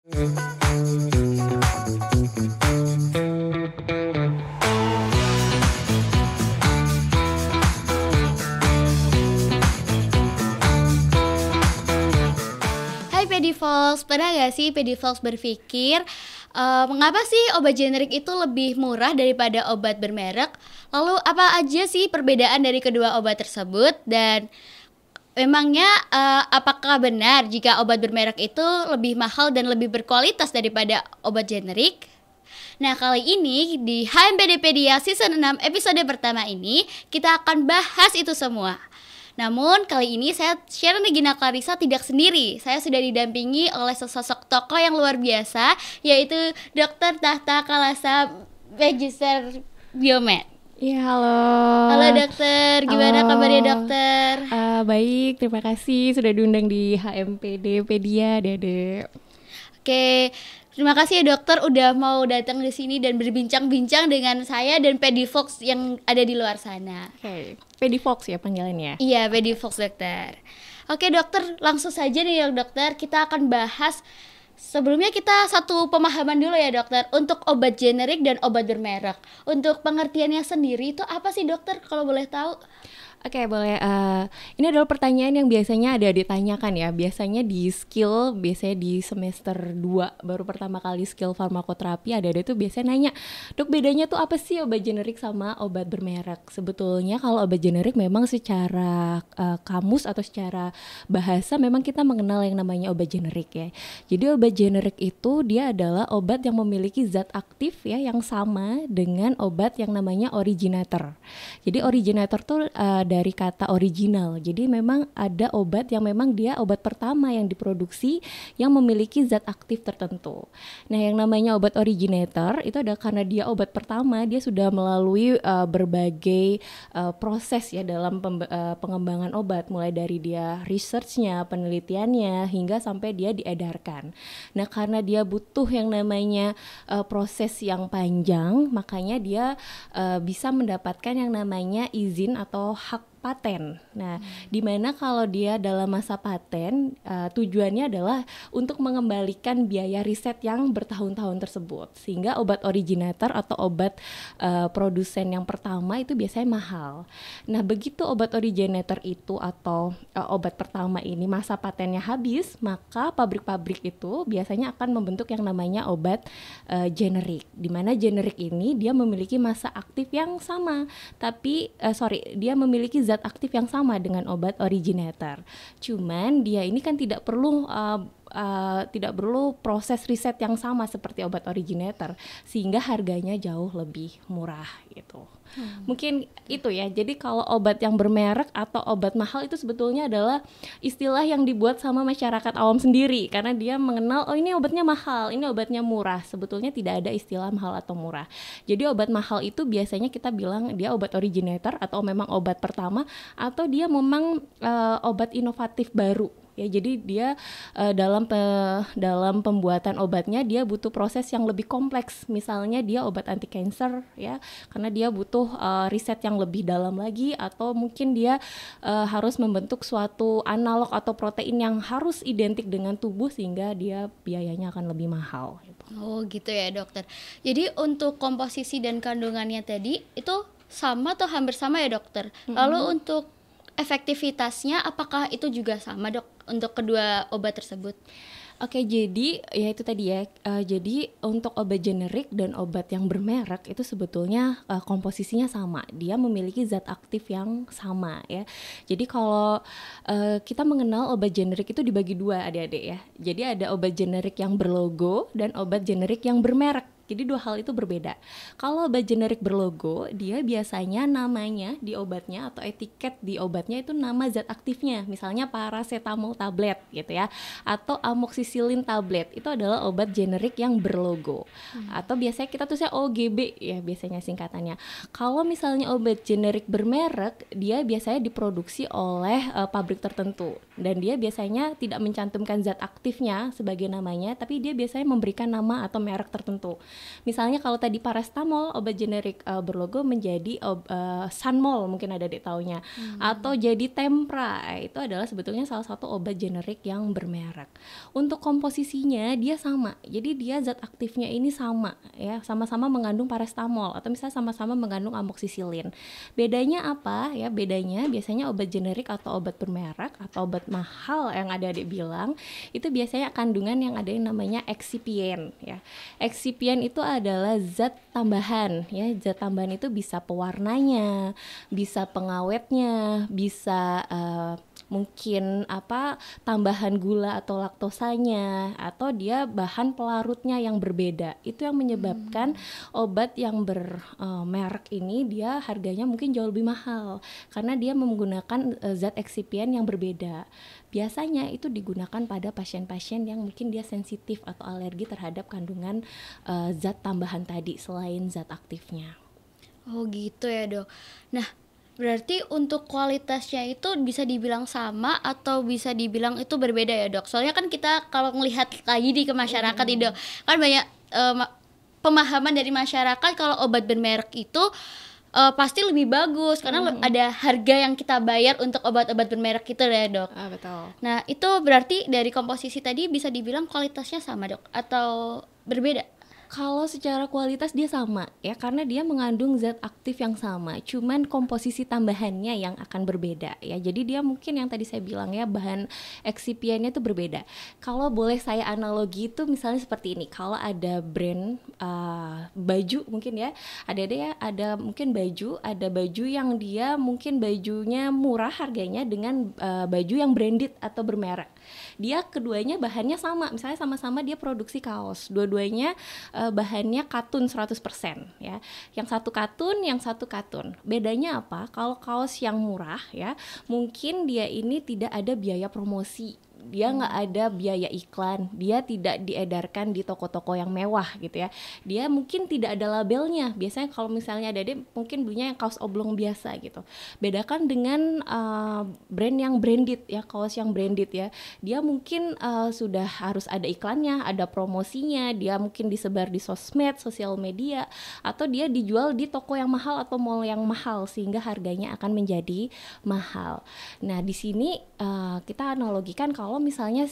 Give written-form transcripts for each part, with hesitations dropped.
Hai Pedivolks, pernah gak sih Pedivolks berpikir mengapa sih obat generik itu lebih murah daripada obat bermerek? Lalu apa aja sih perbedaan dari kedua obat tersebut? Dan memangnya apakah benar jika obat bermerek itu lebih mahal dan lebih berkualitas daripada obat generik? Nah, kali ini di HMPDpedia Season 6 episode pertama ini kita akan bahas itu semua. Namun kali ini saya Sharon Regina Clarissa tidak sendiri. Saya sudah didampingi oleh sesosok tokoh yang luar biasa, yaitu Dr. Tahta Kalasa, Magister Biomed. Iya, halo. Halo dokter, gimana Halo. kabarnya dokter? Baik, terima kasih sudah diundang di HMPDpedia, Dede. Oke, terima kasih ya dokter udah mau datang di sini dan berbincang-bincang dengan saya dan Pedivolks yang ada di luar sana. Oke, Pedivolks ya panggilannya. Iya, Pedivolks dokter. Oke dokter, langsung saja nih ya dokter, kita akan bahas. Sebelumnya kita satu pemahaman dulu ya dokter, untuk obat generik dan obat bermerek. Untuk pengertiannya sendiri itu apa sih dokter kalau boleh tahu? Oke, boleh. Ini adalah pertanyaan yang biasanya ada ditanyakan ya. Biasanya di skill, biasanya di semester 2 baru pertama kali skill farmakoterapi ada tuh biasanya nanya, "Dok, bedanya tuh apa sih obat generik sama obat bermerek?" Sebetulnya kalau obat generik memang secara kamus atau secara bahasa memang kita mengenal yang namanya obat generik ya. Jadi obat generik itu dia adalah obat yang memiliki zat aktif ya yang sama dengan obat yang namanya originator. Jadi originator tuh dari kata original. Jadi memang ada obat yang memang dia obat pertama yang diproduksi yang memiliki zat aktif tertentu. Nah, yang namanya obat originator itu adalah karena dia obat pertama, dia sudah melalui berbagai proses ya dalam pengembangan obat, mulai dari dia researchnya, penelitiannya hingga sampai dia diedarkan. Nah, karena dia butuh yang namanya proses yang panjang, makanya dia bisa mendapatkan yang namanya izin atau hak paten. Nah, dimana kalau dia dalam masa paten, tujuannya adalah untuk mengembalikan biaya riset yang bertahun-tahun tersebut, sehingga obat originator atau obat produsen yang pertama itu biasanya mahal. Nah, begitu obat originator itu atau obat pertama ini masa patennya habis, maka pabrik-pabrik itu biasanya akan membentuk yang namanya obat generik, dimana generik ini dia memiliki masa aktif yang sama, tapi dia memiliki zat aktif yang sama dengan obat originator. Cuman dia ini kan tidak perlu proses riset yang sama seperti obat originator, sehingga harganya jauh lebih murah gitu. Mungkin itu ya. Jadi kalau obat yang bermerek atau obat mahal itu sebetulnya adalah istilah yang dibuat sama masyarakat awam sendiri, karena dia mengenal, oh ini obatnya mahal, ini obatnya murah. Sebetulnya tidak ada istilah mahal atau murah. Jadi obat mahal itu biasanya kita bilang dia obat originator atau memang obat pertama, atau dia memang obat inovatif baru. Ya, jadi dia dalam pembuatan obatnya dia butuh proses yang lebih kompleks. Misalnya dia obat anti kanker ya, karena dia butuh riset yang lebih dalam lagi, atau mungkin dia harus membentuk suatu analog atau protein yang harus identik dengan tubuh sehingga dia biayanya akan lebih mahal gitu. Oh gitu ya dokter. Jadi untuk komposisi dan kandungannya tadi itu sama atau hampir sama ya dokter? Lalu untuk efektivitasnya apakah itu juga sama dok untuk kedua obat tersebut? Oke, jadi ya itu tadi ya. Jadi untuk obat generik dan obat yang bermerek itu sebetulnya komposisinya sama. Dia memiliki zat aktif yang sama ya. Jadi kalau kita mengenal obat generik itu dibagi dua adik-adik ya. Jadi ada obat generik yang berlogo dan obat generik yang bermerek. Jadi dua hal itu berbeda. Kalau obat generik berlogo, dia biasanya namanya di obatnya atau etiket di obatnya itu nama zat aktifnya. Misalnya paracetamol tablet gitu ya, atau amoxicillin tablet. Itu adalah obat generik yang berlogo. Atau biasanya kita tulisnya OGB ya biasanya singkatannya. Kalau misalnya obat generik bermerek, dia biasanya diproduksi oleh pabrik tertentu. Dan dia biasanya tidak mencantumkan zat aktifnya sebagai namanya, tapi dia biasanya memberikan nama atau merek tertentu. Misalnya kalau tadi paracetamol, obat generik berlogo menjadi Sanmol, mungkin ada dek taunya, atau jadi Tempra, itu adalah sebetulnya salah satu obat generik yang bermerek. Untuk komposisinya dia sama, jadi dia zat aktifnya ini sama ya, sama-sama mengandung paracetamol atau misalnya sama-sama mengandung amoxicillin. Bedanya apa ya? Bedanya biasanya obat generik atau obat bermerek atau obat mahal yang ada adik bilang itu biasanya kandungan yang ada yang namanya excipient ya. Excipient itu adalah zat tambahan ya. Zat tambahan itu bisa pewarnanya, bisa pengawetnya, bisa mungkin tambahan gula atau laktosanya, atau dia bahan pelarutnya yang berbeda. Itu yang menyebabkan obat yang bermerek ini dia harganya mungkin jauh lebih mahal karena dia menggunakan zat excipient yang berbeda. Biasanya itu digunakan pada pasien-pasien yang mungkin dia sensitif atau alergi terhadap kandungan zat tambahan tadi selain zat aktifnya. Oh gitu ya dok. Nah berarti untuk kualitasnya itu bisa dibilang sama atau bisa dibilang itu berbeda ya dok? Soalnya kan kita kalau melihat lagi di ke masyarakat nih dok, kan banyak pemahaman dari masyarakat kalau obat bermerek itu pasti lebih bagus karena ada harga yang kita bayar untuk obat-obat bermerek itu ya dok. Betul. Nah itu berarti dari komposisi tadi bisa dibilang kualitasnya sama dok atau berbeda? Kalau secara kualitas dia sama ya, karena dia mengandung zat aktif yang sama, cuman komposisi tambahannya yang akan berbeda ya. Jadi dia mungkin yang tadi saya bilang ya, bahan excipientnya itu berbeda. Kalau boleh saya analogi itu misalnya seperti ini, kalau ada brand baju mungkin ya, ada mungkin ada baju yang dia mungkin bajunya murah harganya dengan baju yang branded atau bermerek. Dia keduanya bahannya sama, misalnya sama-sama dia produksi kaos, dua-duanya bahannya katun 100% ya. Yang satu katun, yang satu katun. Bedanya apa? Kalau kaos yang murah ya, mungkin dia ini tidak ada biaya promosi. Dia nggak ada biaya iklan, dia tidak diedarkan di toko-toko yang mewah gitu ya. Dia mungkin tidak ada labelnya. Biasanya kalau misalnya ada mungkin belinya yang kaos oblong biasa gitu. Bedakan dengan brand yang branded ya, kaos yang branded ya. Dia mungkin sudah harus ada iklannya, ada promosinya, dia mungkin disebar di sosmed, sosial media, atau dia dijual di toko yang mahal atau mall yang mahal sehingga harganya akan menjadi mahal. Nah di sini kita analogikan kalau misalnya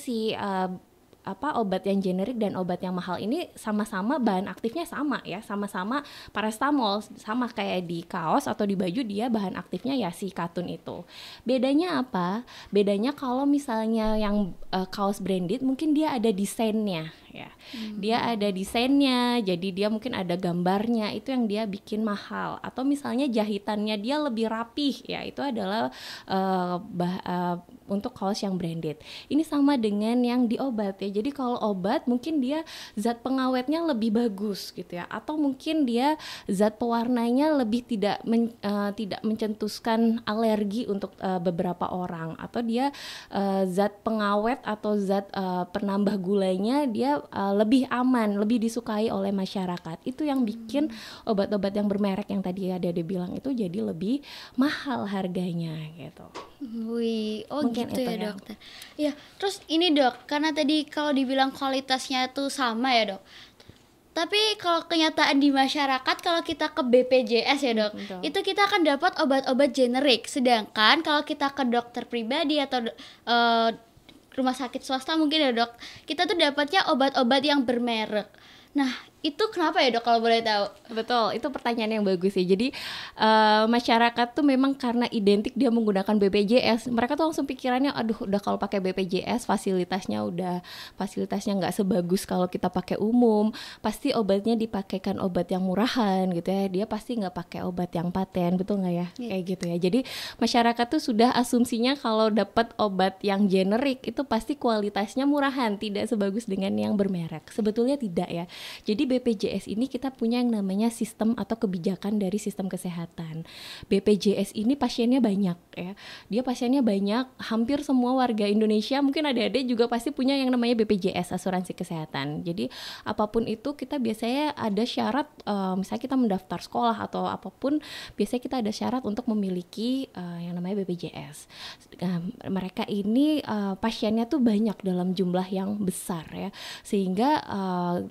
obat yang generik dan obat yang mahal ini sama-sama bahan aktifnya sama ya, sama-sama paracetamol, sama kayak di kaos atau di baju dia bahan aktifnya ya si katun itu. Bedanya apa? Bedanya kalau misalnya yang kaos branded mungkin dia ada desainnya ya. Dia ada desainnya, jadi dia mungkin ada gambarnya, itu yang dia bikin mahal. Atau misalnya jahitannya dia lebih rapih ya, itu adalah untuk kaos yang branded. Ini sama dengan yang di obat ya. Jadi kalau obat mungkin dia zat pengawetnya lebih bagus gitu ya, atau mungkin dia zat pewarnanya lebih tidak mencetuskan alergi untuk beberapa orang, atau dia zat pengawet atau zat penambah gulanya dia lebih aman, lebih disukai oleh masyarakat. Itu yang bikin obat-obat yang bermerek yang tadi ada bilang itu jadi lebih mahal harganya gitu. Wih, Mungkin gitu itu ya dokter. Ya, terus ini dok, karena tadi kalau dibilang kualitasnya tuh sama ya dok. Tapi kalau kenyataan di masyarakat, kalau kita ke BPJS ya dok, itu kita akan dapat obat-obat generik. Sedangkan kalau kita ke dokter pribadi atau rumah sakit swasta mungkin ya dok, kita tuh dapatnya obat-obat yang bermerek. Nah itu kenapa ya dok kalau boleh tahu? Betul, itu pertanyaan yang bagus sih. Jadi masyarakat tuh memang karena identik dia menggunakan BPJS, mereka tuh langsung pikirannya, aduh udah kalau pakai BPJS fasilitasnya nggak sebagus kalau kita pakai umum, pasti obatnya dipakaikan obat yang murahan gitu ya, dia pasti nggak pakai obat yang paten, betul nggak ya? Kayak gitu ya. Jadi masyarakat tuh sudah asumsinya kalau dapat obat yang generik itu pasti kualitasnya murahan, tidak sebagus dengan yang bermerek. Sebetulnya tidak ya. Jadi BPJS ini kita punya yang namanya sistem atau kebijakan dari sistem kesehatan. BPJS ini pasiennya banyak ya. Dia pasiennya banyak, hampir semua warga Indonesia, mungkin adik-adik juga pasti punya yang namanya BPJS, asuransi kesehatan. Jadi apapun itu kita biasanya ada syarat, misalnya kita mendaftar sekolah atau apapun, biasanya kita ada syarat untuk memiliki yang namanya BPJS. Mereka ini pasiennya tuh banyak dalam jumlah yang besar ya. Sehingga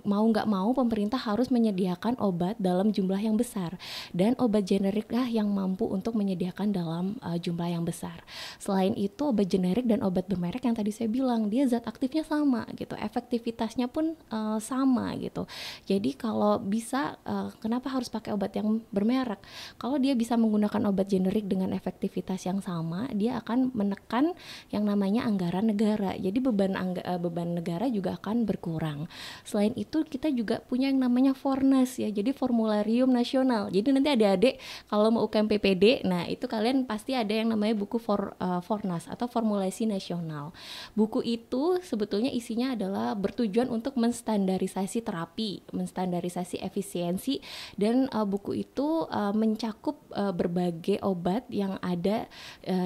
mau nggak mau pemerintah pemerintah harus menyediakan obat dalam jumlah yang besar, dan obat generik lah yang mampu untuk menyediakan dalam jumlah yang besar. Selain itu, obat generik dan obat bermerek yang tadi saya bilang, dia zat aktifnya sama gitu, efektivitasnya pun sama gitu. Jadi kalau bisa, kenapa harus pakai obat yang bermerek? Kalau dia bisa menggunakan obat generik dengan efektivitas yang sama, dia akan menekan yang namanya anggaran negara. Jadi beban negara juga akan berkurang. Selain itu, kita juga punya yang namanya Fornas ya, jadi formularium nasional. Jadi nanti adik-adik kalau mau UKM PPD, nah itu kalian pasti ada yang namanya buku Fornas atau formulasi nasional. Buku itu sebetulnya isinya adalah bertujuan untuk menstandarisasi terapi, menstandarisasi efisiensi, dan buku itu mencakup berbagai obat yang ada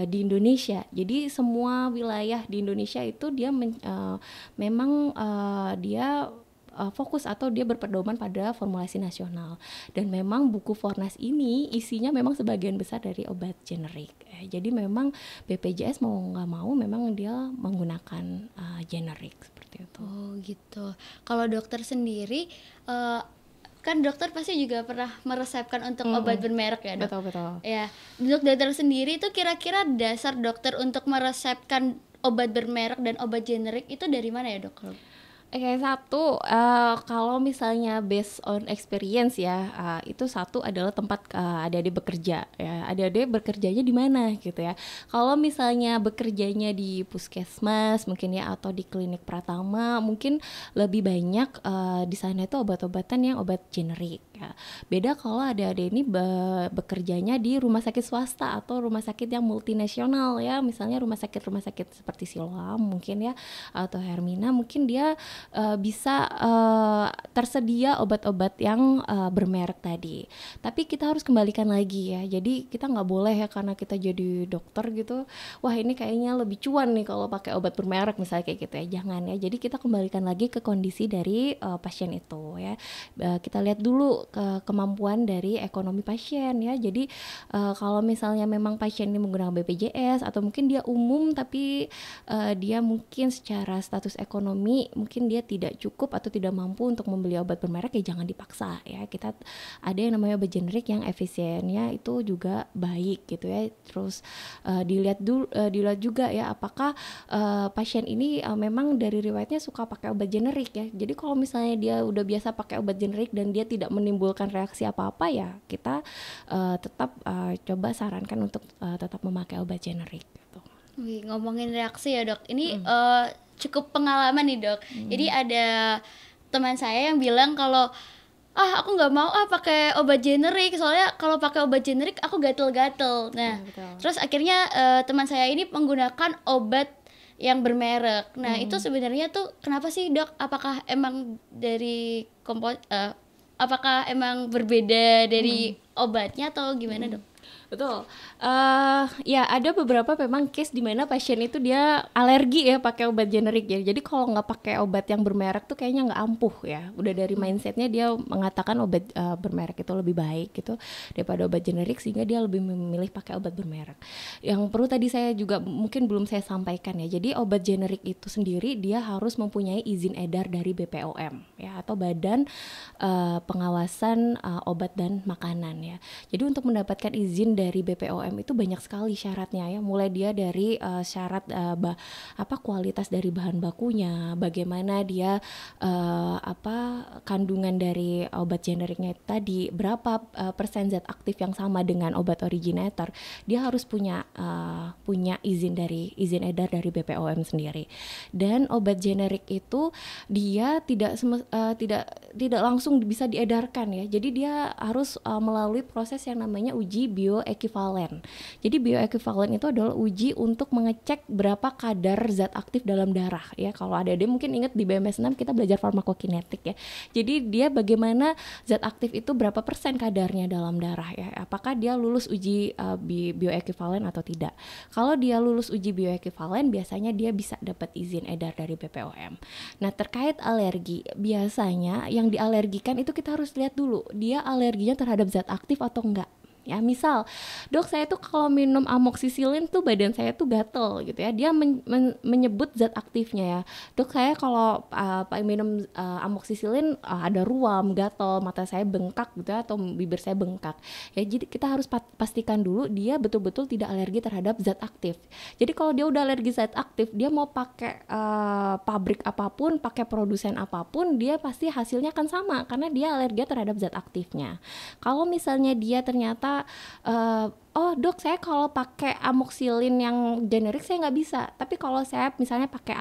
di Indonesia. Jadi semua wilayah di Indonesia itu dia memang dia fokus atau dia berpedoman pada formulasi nasional. Dan memang buku Fornas ini isinya memang sebagian besar dari obat generik. Jadi memang BPJS mau nggak mau memang dia menggunakan generik seperti itu. Oh gitu. Kalau dokter sendiri kan dokter pasti juga pernah meresepkan untuk obat bermerek ya, Dok? Betul. Ya, untuk dokter sendiri itu kira-kira dasar dokter untuk meresepkan obat bermerek dan obat generik itu dari mana ya, Dok? Oke, satu, kalau misalnya based on experience ya, itu satu adalah tempat adik-adik bekerja ya. Adik-adik bekerjanya di mana gitu ya. Kalau misalnya bekerjanya di puskesmas mungkin ya, atau di klinik Pratama, mungkin lebih banyak di sana itu obat-obatan yang obat generik ya. Beda kalau adik-adik ini bekerjanya di rumah sakit swasta atau rumah sakit yang multinasional ya, misalnya rumah sakit seperti Siloam mungkin ya, atau Hermina, mungkin dia bisa tersedia obat-obat yang bermerek tadi. Tapi kita harus kembalikan lagi ya. Jadi kita nggak boleh ya karena kita jadi dokter gitu, wah ini kayaknya lebih cuan nih kalau pakai obat bermerek misalnya kayak gitu ya. Jangan ya. Jadi kita kembalikan lagi ke kondisi dari pasien itu ya. Kita lihat dulu ke kemampuan dari ekonomi pasien ya. Jadi kalau misalnya memang pasien ini menggunakan BPJS atau mungkin dia umum tapi dia mungkin secara status ekonomi mungkin dia tidak cukup atau tidak mampu untuk membeli obat bermerek, ya jangan dipaksa ya. Kita ada yang namanya obat generik yang efisiennya itu juga baik gitu ya. Terus dilihat juga ya apakah pasien ini memang dari riwayatnya suka pakai obat generik ya. Jadi kalau misalnya dia udah biasa pakai obat generik dan dia tidak menimbulkan reaksi apa-apa ya, kita tetap coba sarankan untuk tetap memakai obat generik gitu. Wih, ngomongin reaksi ya, Dok. Ini cukup pengalaman nih, Dok. Jadi ada teman saya yang bilang kalau aku nggak mau pakai obat generik, soalnya kalau pakai obat generik aku gatel-gatel. Nah, terus akhirnya teman saya ini menggunakan obat yang bermerek. Nah, itu sebenarnya tuh kenapa sih, Dok? Apakah emang dari apakah emang berbeda dari obatnya atau gimana, Dok? Betul. Ya ada beberapa memang case di mana pasien itu dia alergi ya pakai obat generik ya. Jadi kalau nggak pakai obat yang bermerek tuh kayaknya nggak ampuh ya. Udah dari mindsetnya dia mengatakan obat bermerek itu lebih baik gitu daripada obat generik, sehingga dia lebih memilih pakai obat bermerek. Yang perlu tadi saya juga mungkin belum saya sampaikan ya. Jadi obat generik itu sendiri dia harus mempunyai izin edar dari BPOM ya, atau Badan Pengawasan Obat dan Makanan ya. Jadi untuk mendapatkan izin dari BPOM itu banyak sekali syaratnya ya, mulai dia dari syarat kualitas dari bahan bakunya, bagaimana dia kandungan dari obat generiknya tadi, berapa persen zat aktif yang sama dengan obat originator, dia harus punya izin edar dari BPOM sendiri. Dan obat generik itu dia tidak langsung bisa diedarkan ya, jadi dia harus melalui proses yang namanya uji bioekivalen. Jadi bioekivalen itu adalah uji untuk mengecek berapa kadar zat aktif dalam darah ya. Kalau ada mungkin ingat di BMS 6 kita belajar farmakokinetik ya. Jadi dia bagaimana zat aktif itu berapa persen kadarnya dalam darah ya. Apakah dia lulus uji bioekivalen atau tidak. Kalau dia lulus uji bioekivalen, biasanya dia bisa dapat izin edar dari BPOM. Nah, terkait alergi, biasanya yang dialergikan itu kita harus lihat dulu dia alerginya terhadap zat aktif atau enggak Ya misal, dok saya tuh kalau minum amoxicillin tuh badan saya tuh gatel gitu ya. Dia menyebut zat aktifnya ya. Dok saya kalau minum amoxicillin ada ruam, gatel, mata saya bengkak gitu ya, atau bibir saya bengkak. Ya jadi kita harus pastikan dulu dia betul-betul tidak alergi terhadap zat aktif. Jadi kalau dia udah alergi zat aktif, dia mau pakai pabrik apapun, pakai produsen apapun, dia pasti hasilnya akan sama karena dia alergi terhadap zat aktifnya. Kalau misalnya dia ternyata oh dok saya kalau pakai amoxicillin yang generik saya nggak bisa, tapi kalau saya misalnya pakai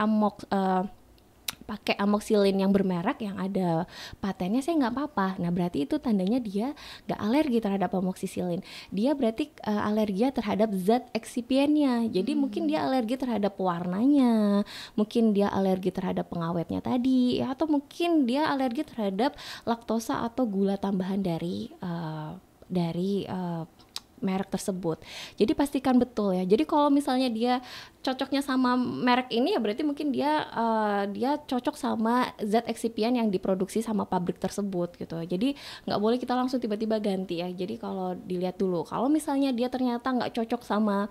amoxicillin yang bermerek yang ada patennya saya nggak apa-apa. Nah berarti itu tandanya dia nggak alergi terhadap amoxicillin, dia berarti alergi terhadap zat excipientnya. Jadi mungkin dia alergi terhadap warnanya, mungkin dia alergi terhadap pengawetnya tadi ya, atau mungkin dia alergi terhadap laktosa atau gula tambahan dari merek tersebut. Jadi pastikan betul ya. Jadi kalau misalnya dia cocoknya sama merek ini ya berarti mungkin dia cocok sama zat excipient yang diproduksi sama pabrik tersebut gitu. Jadi nggak boleh kita langsung tiba-tiba ganti ya. Jadi kalau dilihat dulu, kalau misalnya dia ternyata nggak cocok sama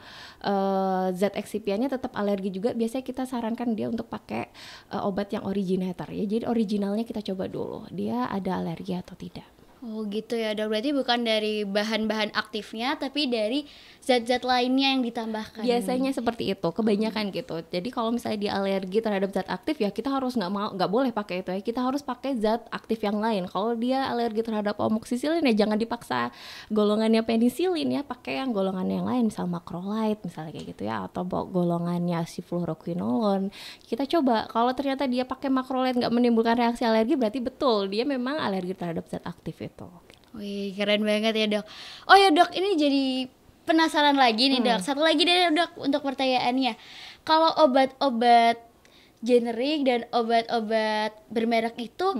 zat excipientnya, tetap alergi juga, biasanya kita sarankan dia untuk pakai obat yang originator ya. Jadi originalnya kita coba dulu, dia ada alergi atau tidak. Oh gitu ya dok, berarti bukan dari bahan-bahan aktifnya tapi dari zat-zat lainnya yang ditambahkan. Biasanya seperti itu, kebanyakan gitu. Jadi kalau misalnya dia alergi terhadap zat aktif ya kita harus nggak boleh pakai itu ya, kita harus pakai zat aktif yang lain. Kalau dia alergi terhadap amoxicillin ya jangan dipaksa golongannya penicillin ya, pakai yang golongan yang lain, misal macrolide misalnya kayak gitu ya, atau golongannya si fluoroquinolone. Kita coba, kalau ternyata dia pakai macrolide nggak menimbulkan reaksi alergi, berarti betul dia memang alergi terhadap zat aktif itu. Wih keren banget ya dok. Oh ya dok, ini jadi penasaran lagi nih dok. Satu lagi deh dok untuk pertanyaannya. Kalau obat-obat generik dan obat-obat bermerek itu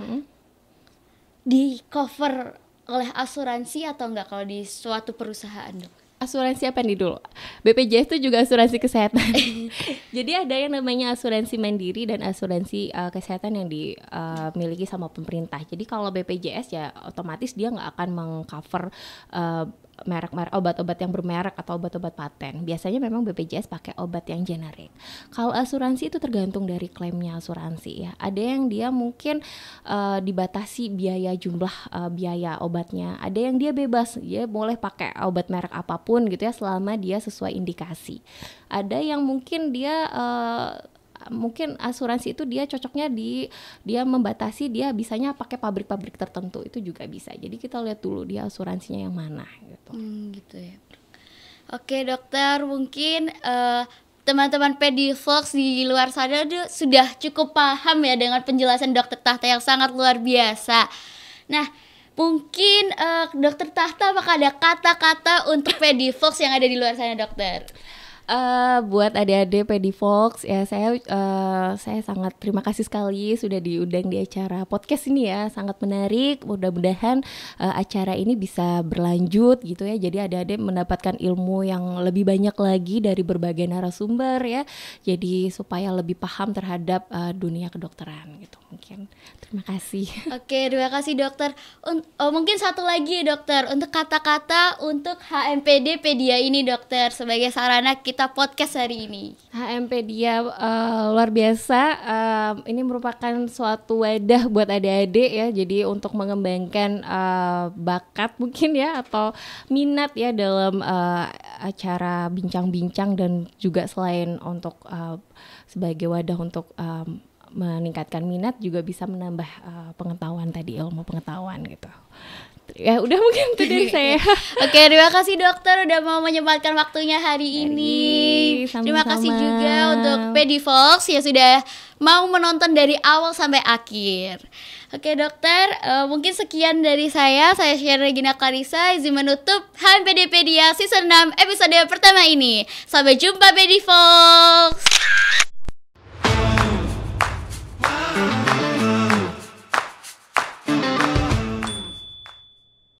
di cover oleh asuransi atau enggak kalau di suatu perusahaan dok? Asuransi apa nih dulu? BPJS itu juga asuransi kesehatan. Jadi ada yang namanya asuransi mandiri dan asuransi kesehatan yang dimiliki sama pemerintah. Jadi kalau BPJS ya otomatis dia nggak akan mengcover merek-merek obat-obat yang bermerek atau obat-obat paten. Biasanya memang BPJS pakai obat yang generik. Kalau asuransi itu tergantung dari klaimnya asuransi ya. Ada yang dia mungkin dibatasi jumlah biaya obatnya. Ada yang dia bebas, dia boleh pakai obat merek apapun gitu ya selama dia sesuai indikasi. Ada yang mungkin dia mungkin asuransi itu dia cocoknya dia membatasi, dia bisanya pakai pabrik-pabrik tertentu, itu juga bisa. Jadi kita lihat dulu dia asuransinya yang mana gitu. Gitu ya. Oke dokter, mungkin teman-teman Pedivox di luar sana sudah cukup paham ya dengan penjelasan dokter Tahta yang sangat luar biasa. Nah mungkin dokter Tahta apakah ada kata-kata untuk Pedivox yang ada di luar sana dokter? Buat adik-adik Pedivox ya, saya sangat terima kasih sekali sudah diundang di acara podcast ini ya, sangat menarik. Mudah-mudahan acara ini bisa berlanjut gitu ya, jadi adik-adik mendapatkan ilmu yang lebih banyak lagi dari berbagai narasumber ya, jadi supaya lebih paham terhadap dunia kedokteran gitu. Mungkin terima kasih. Oke, terima kasih dokter. Mungkin satu lagi dokter, untuk kata-kata untuk HMPD Pedia ini dokter, sebagai sarana kita podcast hari ini. HMPedia luar biasa, ini merupakan suatu wadah buat adik-adik ya, jadi untuk mengembangkan bakat mungkin ya atau minat ya dalam acara bincang-bincang, dan juga selain untuk sebagai wadah untuk meningkatkan minat, juga bisa menambah pengetahuan tadi, ilmu pengetahuan gitu. Ya udah mungkin itu dari saya. Oke, terima kasih dokter udah mau menyempatkan waktunya hari ini. Sama-sama. Terima kasih juga untuk Pedivox yang sudah mau menonton dari awal sampai akhir. Oke dokter, mungkin sekian dari saya Syair Regina Clarissa, izin menutup HMPD Pedia Season 6 episode pertama ini. Sampai jumpa Pedivox.